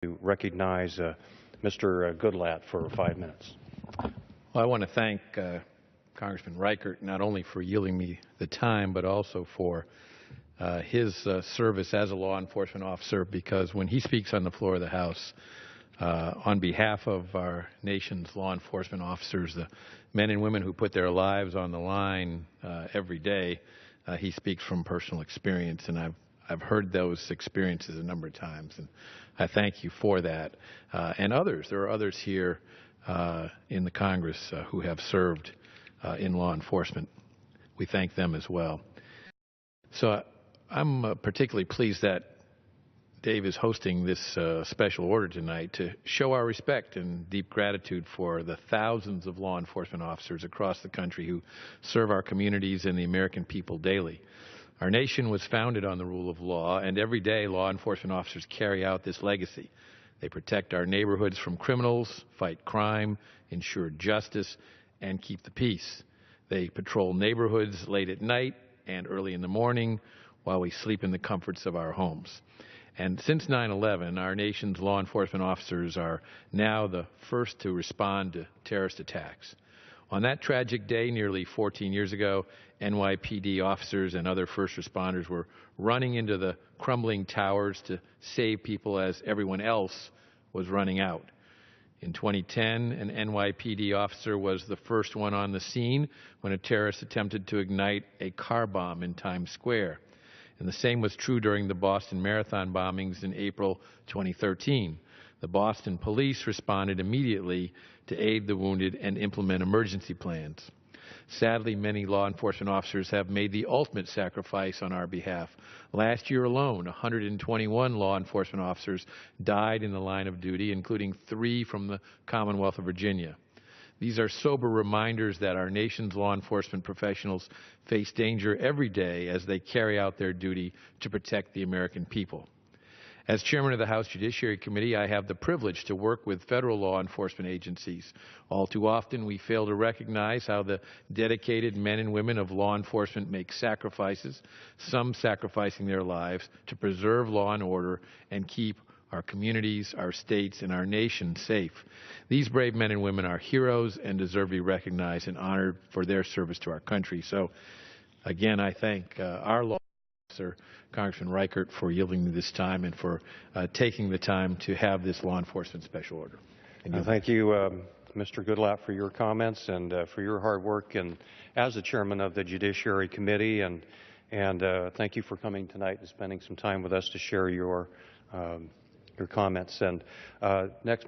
to recognize Mr. Goodlatte for 5 minutes. Well, I want to thank Congressman Reichert not only for yielding me the time, but also for his service as a law enforcement officer, because when he speaks on the floor of the House on behalf of our nation's law enforcement officers, the men and women who put their lives on the line every day, he speaks from personal experience, and I've heard those experiences a number of times, and I thank you for that. And others, there are others here in the Congress who have served in law enforcement. We thank them as well. So I'm particularly pleased that Dave is hosting this special order tonight to show our respect and deep gratitude for the thousands of law enforcement officers across the country who serve our communities and the American people daily. Our nation was founded on the rule of law, and every day law enforcement officers carry out this legacy. They protect our neighborhoods from criminals, fight crime, ensure justice, and keep the peace. They patrol neighborhoods late at night and early in the morning while we sleep in the comforts of our homes. And since 9/11, our nation's law enforcement officers are now the first to respond to terrorist attacks. On that tragic day nearly 14 years ago, NYPD officers and other first responders were running into the crumbling towers to save people as everyone else was running out. In 2010, an NYPD officer was the first one on the scene when a terrorist attempted to ignite a car bomb in Times Square. And the same was true during the Boston Marathon bombings in April 2013. The Boston police responded immediately to aid the wounded and implement emergency plans. Sadly, many law enforcement officers have made the ultimate sacrifice on our behalf. Last year alone, 121 law enforcement officers died in the line of duty, including 3 from the Commonwealth of Virginia. These are sober reminders that our nation's law enforcement professionals face danger every day as they carry out their duty to protect the American people. As chairman of the House Judiciary Committee, I have the privilege to work with federal law enforcement agencies. All too often, we fail to recognize how the dedicated men and women of law enforcement make sacrifices, some sacrificing their lives to preserve law and order and keep our communities, our states, and our nation safe. These brave men and women are heroes and deserve to be recognized and honored for their service to our country. So, again, I thank our law officer, Congressman Reichert, for yielding me this time and for taking the time to have this law enforcement special order. Thank you, Mr. Goodlatte, for your comments and for your hard work and as the chairman of the Judiciary Committee. And thank you for coming tonight and spending some time with us to share your comments. And next.